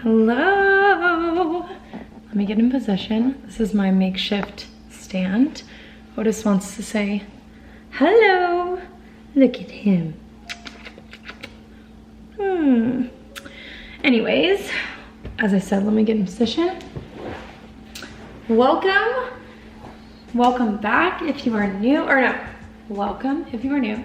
Hello. Let me get in position. This is my makeshift stand. Otis wants to say, hello. Look at him. Anyways, as I said, let me get in position. Welcome back if you are new, or no, welcome if you are new.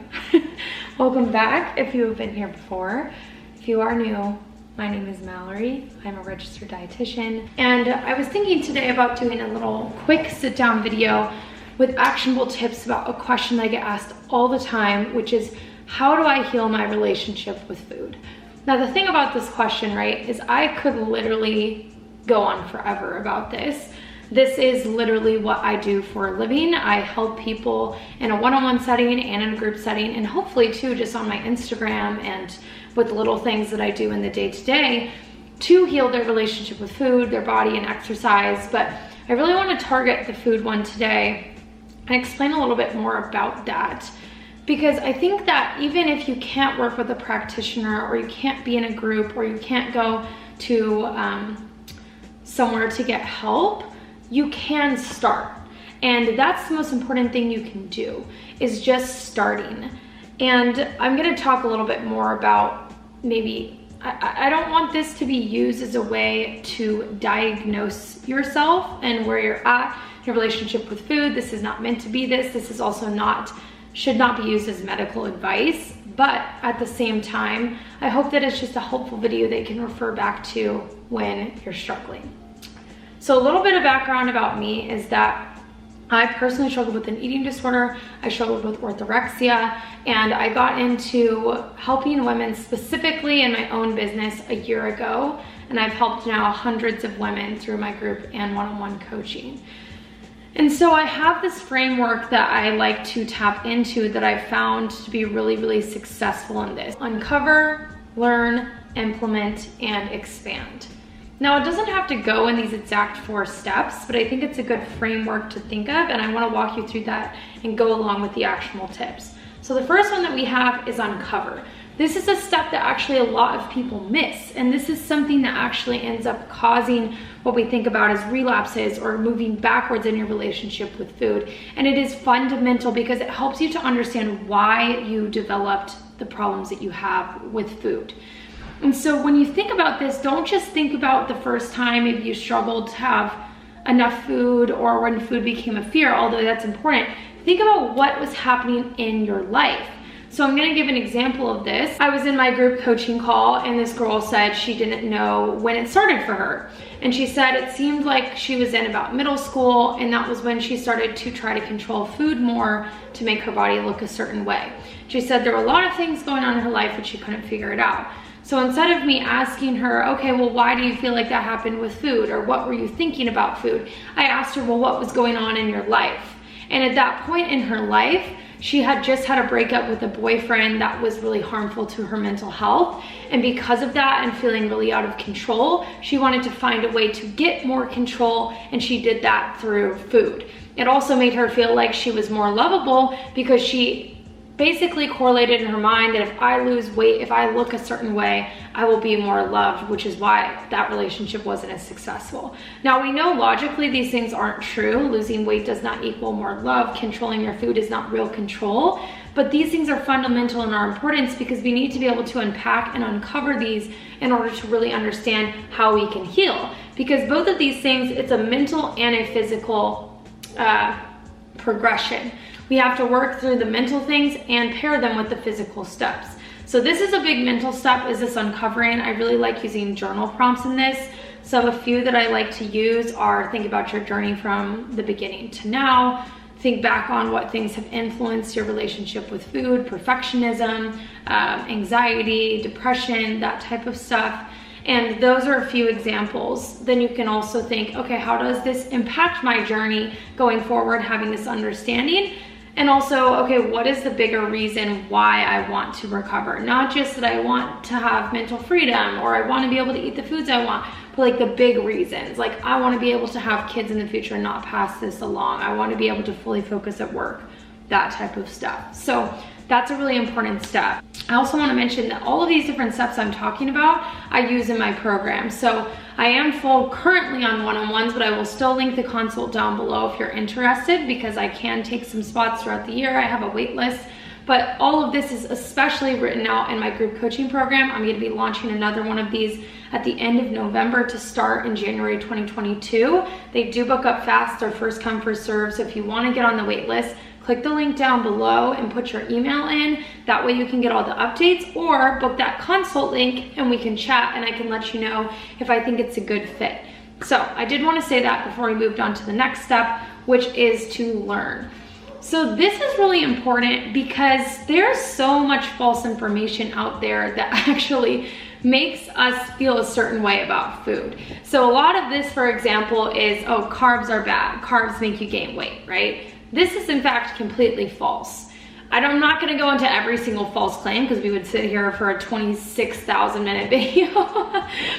Welcome back if you have been here before. If you are new, my name is Mallory. I'm a registered dietitian, and I was thinking today about doing a little quick sit-down video with actionable tips about a question that I get asked all the time, which is, how do I heal my relationship with food? Now, the thing about this question, right, is I could literally go on forever about this. This is literally what I do for a living. I help people in a one-on-one setting and in a group setting, and hopefully too just on my Instagram and with little things that I do in the day-to-day to heal their relationship with food, their body, and exercise. But I really want to target the food one today and explain a little bit more about that, because I think that even if you can't work with a practitioner, or you can't be in a group, or you can't go to somewhere to get help, you can start. And that's the most important thing you can do, is just starting. And I'm gonna talk a little bit more about maybe, I don't want this to be used as a way to diagnose yourself and where you're at, your relationship with food. This is not meant to be this. This is also should not be used as medical advice. But at the same time, I hope that it's just a helpful video that you can refer back to when you're struggling. So a little bit of background about me is that I personally struggled with an eating disorder. I struggled with orthorexia, and I got into helping women specifically in my own business a year ago. And I've helped now hundreds of women through my group and one-on-one coaching. And so I have this framework that I like to tap into that I've found to be really, really successful in this. Uncover, learn, implement, and expand. Now, it doesn't have to go in these exact 4 steps, but I think it's a good framework to think of, and I want to walk you through that and go along with the actionable tips. So the first one that we have is uncover. This is a step that actually a lot of people miss, and this is something that actually ends up causing what we think about as relapses or moving backwards in your relationship with food. And it is fundamental because it helps you to understand why you developed the problems that you have with food. And so when you think about this, don't just think about the first time maybe you struggled to have enough food, or when food became a fear, although that's important. Think about what was happening in your life. So I'm gonna give an example of this. I was in my group coaching call, and this girl said she didn't know when it started for her. And she said it seemed like she was in about middle school, and that was when she started to try to control food more to make her body look a certain way. She said there were a lot of things going on in her life, but she couldn't figure it out. So instead of me asking her, okay, well, why do you feel like that happened with food? Or what were you thinking about food? I asked her, well, what was going on in your life? And at that point in her life, she had just had a breakup with a boyfriend that was really harmful to her mental health. And because of that, and feeling really out of control, she wanted to find a way to get more control, and she did that through food. It also made her feel like she was more lovable, because she basically correlated in her mind that if I lose weight, if I look a certain way, I will be more loved, which is why that relationship wasn't as successful. Now, we know logically these things aren't true. Losing weight does not equal more love. Controlling your food is not real control. But these things are fundamental in our importance, because we need to be able to unpack and uncover these in order to really understand how we can heal. Because both of these things, it's a mental and a physical progression. We have to work through the mental things and pair them with the physical steps. So this is a big mental step, is this uncovering. I really like using journal prompts in this. So a few that I like to use are, think about your journey from the beginning to now. Think back on what things have influenced your relationship with food, perfectionism, anxiety, depression, that type of stuff. And those are a few examples. Then you can also think, okay, how does this impact my journey going forward, having this understanding? And also, okay, what is the bigger reason why I want to recover? Not just that I want to have mental freedom, or I want to be able to eat the foods I want, but like the big reasons. Like, I want to be able to have kids in the future and not pass this along. I want to be able to fully focus at work, that type of stuff. So that's a really important step. I also want to mention that all of these different steps I'm talking about, I use in my program. So I am full currently on one-on-ones, but I will still link the consult down below if you're interested, because I can take some spots throughout the year. I have a wait list, but all of this is especially written out in my group coaching program. I'm going to be launching another one of these at the end of November to start in January 2022. They do book up fast. They're first come, first serve. So if you want to get on the wait list, click the link down below and put your email in. That way you can get all the updates, or book that consult link and we can chat and I can let you know if I think it's a good fit. So I did want to say that before we moved on to the next step, which is to learn. So this is really important because there's so much false information out there that actually makes us feel a certain way about food. So a lot of this, for example, is, oh, carbs are bad. Carbs make you gain weight, right? This is in fact completely false. I'm not gonna go into every single false claim because we would sit here for a 26,000 minute video,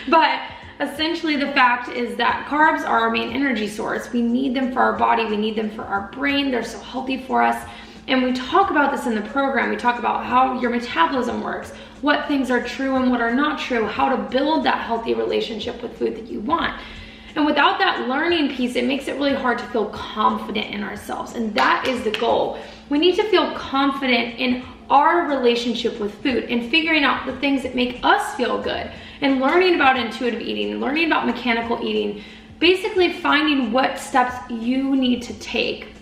but essentially the fact is that carbs are our main energy source. We need them for our body, we need them for our brain, they're so healthy for us. And we talk about this in the program. We talk about how your metabolism works, what things are true and what are not true, how to build that healthy relationship with food that you want. And without that learning piece, it makes it really hard to feel confident in ourselves. And that is the goal. We need to feel confident in our relationship with food and figuring out the things that make us feel good and learning about intuitive eating, learning about mechanical eating, basically finding what steps you need to take,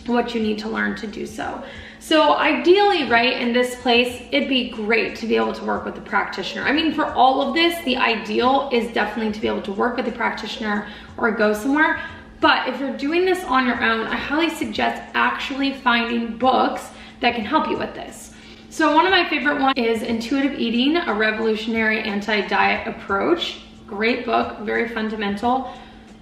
what you need to learn to do so. So ideally, right, in this place, it'd be great to be able to work with a practitioner. I mean, for all of this, the ideal is definitely to be able to work with a practitioner or go somewhere. But if you're doing this on your own, I highly suggest actually finding books that can help you with this. So one of my favorite ones is Intuitive Eating, A Revolutionary Anti-Diet Approach. Great book, very fundamental.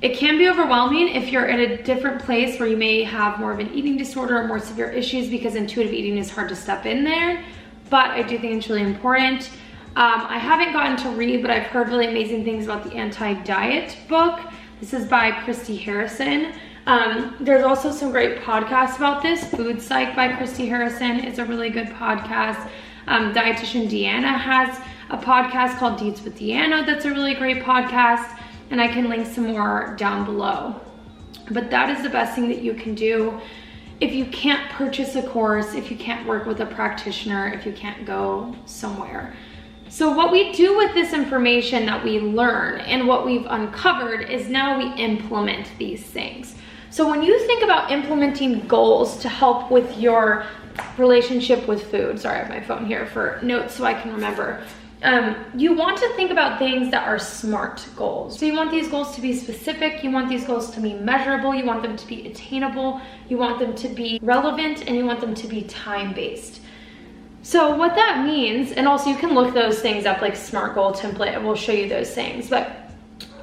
It can be overwhelming if you're at a different place where you may have more of an eating disorder or more severe issues, because intuitive eating is hard to step in there, but I do think it's really important. I haven't gotten to read, but I've heard really amazing things about the Anti-Diet book. This is by Christy Harrison. There's also some great podcasts about this. Food Psych by Christy Harrison is a really good podcast. Dietitian Deanna has a podcast called Deets with Deanna that's a really great podcast. And I can link some more down below. But that is the best thing that you can do if you can't purchase a course, if you can't work with a practitioner, if you can't go somewhere. So what we do with this information that we learn and what we've uncovered is now we implement these things. So when you think about implementing goals to help with your relationship with food, sorry, I have my phone here for notes so I can remember. You want to think about things that are SMART goals. So you want these goals to be specific, you want these goals to be measurable, you want them to be attainable, you want them to be relevant, and you want them to be time-based. So what that means, and also you can look those things up, like SMART goal template, it will show you those things, but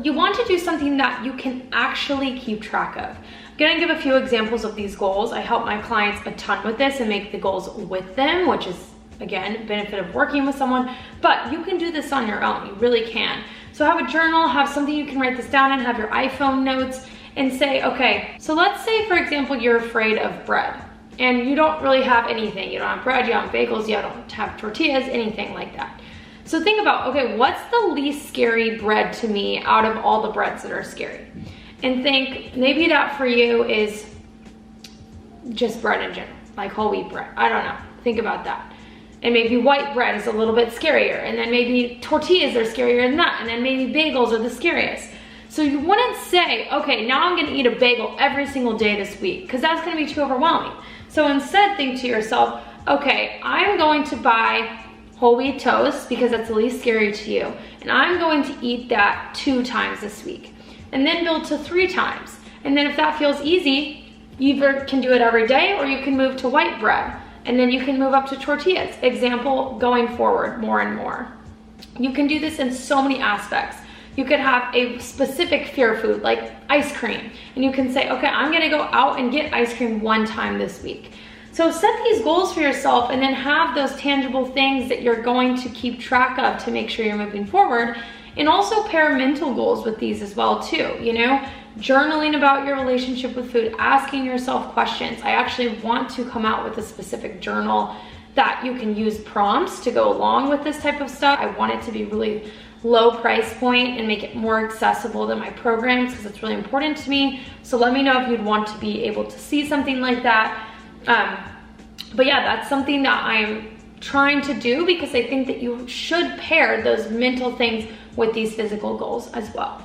you want to do something that you can actually keep track of. I'm gonna give a few examples of these goals. I help my clients a ton with this and make the goals with them, which is, again, benefit of working with someone, but you can do this on your own, you really can. So have a journal, have something you can write this down in, have your iPhone notes, and say, okay, so let's say, for example, you're afraid of bread, and you don't really have anything. You don't have bread, you don't have bagels, you don't have tortillas, anything like that. So think about, okay, what's the least scary bread to me out of all the breads that are scary? And think, maybe that for you is just bread in general, like whole wheat bread, I don't know, think about that. And maybe white bread is a little bit scarier, and then maybe tortillas are scarier than that, and then maybe bagels are the scariest. So you wouldn't say, okay, now I'm gonna eat a bagel every single day this week, because that's gonna be too overwhelming. So instead think to yourself, okay, I'm going to buy whole wheat toast because that's the least scary to you, and I'm going to eat that 2 times this week, and then build to 3 times. And then if that feels easy, you either can do it every day or you can move to white bread. And then you can move up to tortillas. Example, going forward more and more. You can do this in so many aspects. You could have a specific fear food like ice cream. And you can say, okay, I'm gonna go out and get ice cream 1 time this week. So set these goals for yourself and then have those tangible things that you're going to keep track of to make sure you're moving forward. And also pair mental goals with these as well too, you know? Journaling about your relationship with food, asking yourself questions. I actually want to come out with a specific journal that you can use prompts to go along with this type of stuff. I want it to be really low price point and make it more accessible than my programs because it's really important to me. So let me know if you'd want to be able to see something like that. But yeah, that's something that I'm trying to do because I think that you should pair those mental things with these physical goals as well.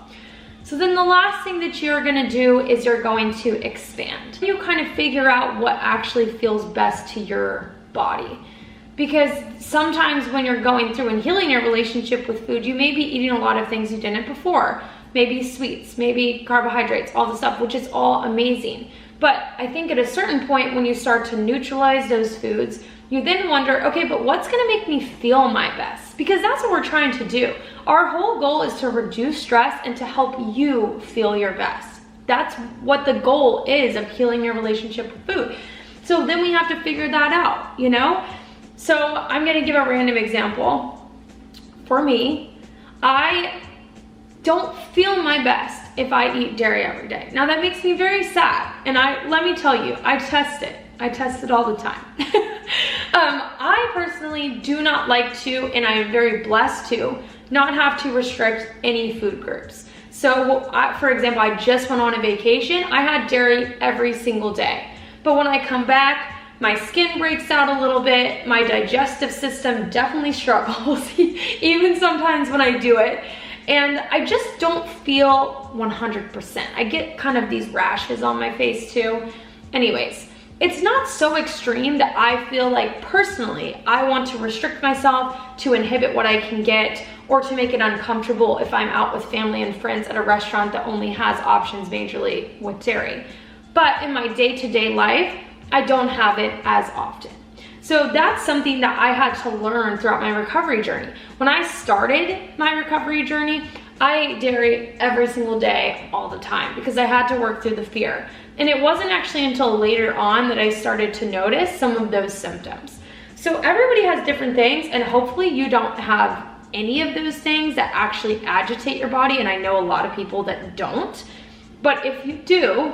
So then the last thing that you're gonna do is you're going to expand. You kind of figure out what actually feels best to your body. Because sometimes when you're going through and healing your relationship with food, you may be eating a lot of things you didn't before. Maybe sweets, maybe carbohydrates, all the stuff, which is all amazing. But I think at a certain point when you start to neutralize those foods, you then wonder, okay, but what's gonna make me feel my best? Because that's what we're trying to do. Our whole goal is to reduce stress and to help you feel your best. That's what the goal is of healing your relationship with food. So then we have to figure that out, you know? So I'm gonna give a random example. For me, I don't feel my best if I eat dairy every day. Now that makes me very sad. And let me tell you, I test it. I test it all the time. I personally do not like to, and I am very blessed to, not have to restrict any food groups. So for example, I just went on a vacation. I had dairy every single day. But when I come back, my skin breaks out a little bit. My digestive system definitely struggles, even sometimes when I do it. And I just don't feel 100%. I get kind of these rashes on my face too. Anyways, it's not so extreme that I feel like personally, I want to restrict myself to inhibit what I can get or to make it uncomfortable if I'm out with family and friends at a restaurant that only has options majorly with dairy. But in my day-to-day life, I don't have it as often. So that's something that I had to learn throughout my recovery journey. When I started my recovery journey, I ate dairy every single day, all the time, because I had to work through the fear. And it wasn't actually until later on that I started to notice some of those symptoms. So everybody has different things, and hopefully you don't have any of those things that actually agitate your body, and I know a lot of people that don't. But if you do,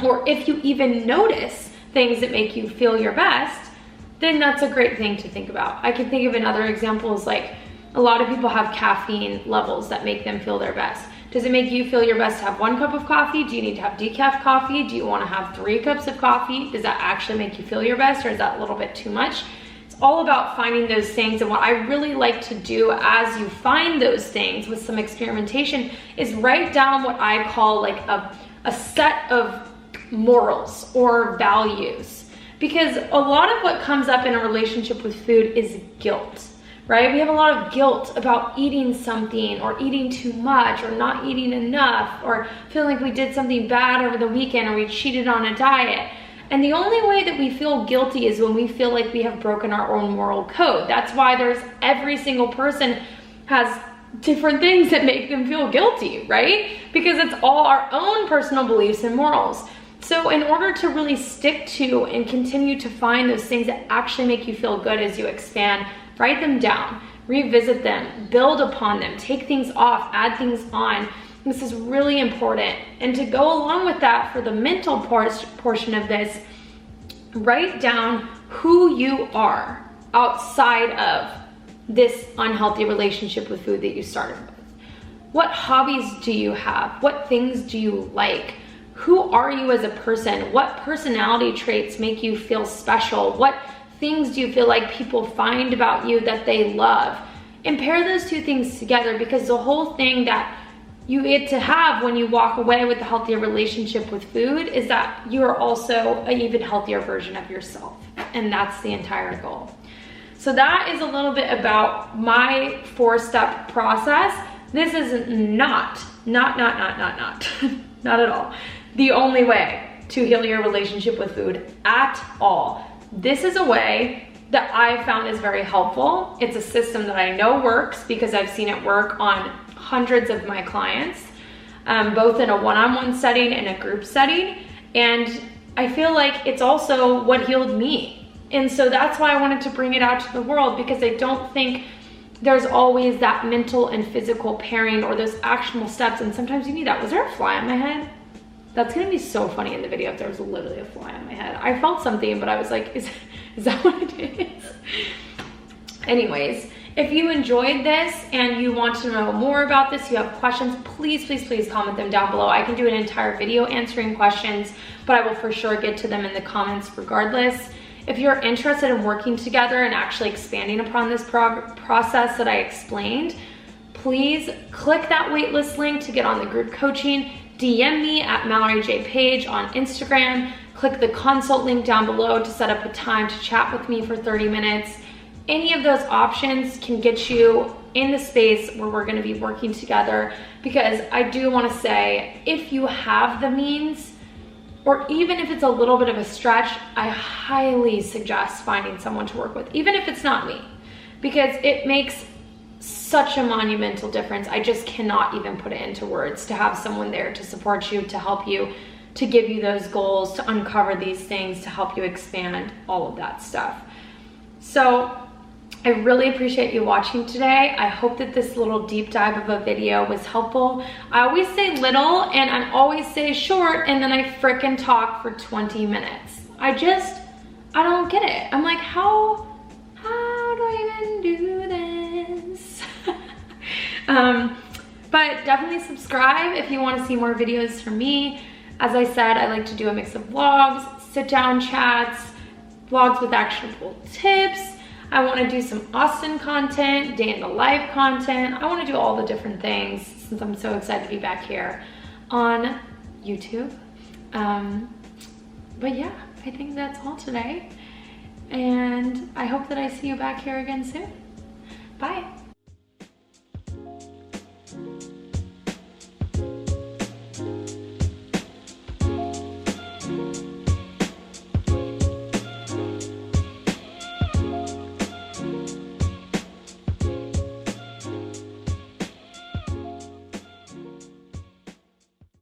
or if you even notice things that make you feel your best, then that's a great thing to think about. I can think of another examples, like a lot of people have caffeine levels that make them feel their best. Does it make you feel your best to have 1 cup of coffee? Do you need to have decaf coffee? Do you want to have 3 cups of coffee? Does that actually make you feel your best, or is that a little bit too much? It's all about finding those things, and what I really like to do as you find those things with some experimentation is write down what I call like a set of morals or values. Because a lot of what comes up in a relationship with food is guilt, right? We have a lot of guilt about eating something or eating too much or not eating enough or feeling like we did something bad over the weekend or we cheated on a diet. And the only way that we feel guilty is when we feel like we have broken our own moral code. That's why every single person has different things that make them feel guilty, right? Because it's all our own personal beliefs and morals. So in order to really stick to and continue to find those things that actually make you feel good as you expand, write them down, revisit them, build upon them, take things off, add things on. This is really important. And to go along with that, for the mental portion of this, write down who you are outside of this unhealthy relationship with food that you started with. What hobbies do you have? What things do you like? Who are you as a person? What personality traits make you feel special? What things do you feel like people find about you that they love? And pair those two things together, because the whole thing that you get to have when you walk away with a healthier relationship with food is that you are also an even healthier version of yourself. And that's the entire goal. So that is a little bit about my 4-step process. This is not not at all the only way to heal your relationship with food at all. This is a way that I found is very helpful. It's a system that I know works because I've seen it work on hundreds of my clients, both in a one-on-one setting and a group setting. And I feel like it's also what healed me. And so that's why I wanted to bring it out to the world, because I don't think there's always that mental and physical pairing or those actionable steps. And sometimes you need that. Was there a fly on my head? That's gonna be so funny in the video if there was literally a fly on my head. I felt something, but I was like, is Is that what it is? Anyways, if you enjoyed this and you want to know more about this, you have questions, please, please, please comment them down below. I can do an entire video answering questions, but I will for sure get to them in the comments regardless. If you're interested in working together and actually expanding upon this process that I explained, please click that waitlist link to get on the group coaching. DM me at Mallory J Page on Instagram. Click the consult link down below to set up a time to chat with me for 30 minutes. Any of those options can get you in the space where we're gonna be working together, because I do wanna say, if you have the means, or even if it's a little bit of a stretch, I highly suggest finding someone to work with, even if it's not me, because it makes such a monumental difference. I just cannot even put it into words, to have someone there to support you, to help you, to give you those goals, to uncover these things, to help you expand, all of that stuff. So I really appreciate you watching today. I hope that this little deep dive of a video was helpful. I always say little and I always say short, and then I frickin' talk for 20 minutes. I don't get it. I'm like, how do I even do this? But definitely subscribe if you want to see more videos from me. As I said, I like to do a mix of vlogs, sit down chats, vlogs with actionable tips. I want to do some Austin content, day in the life content. I want to do all the different things since I'm so excited to be back here on YouTube. But yeah, I think that's all today. And I hope that I see you back here again soon. Bye.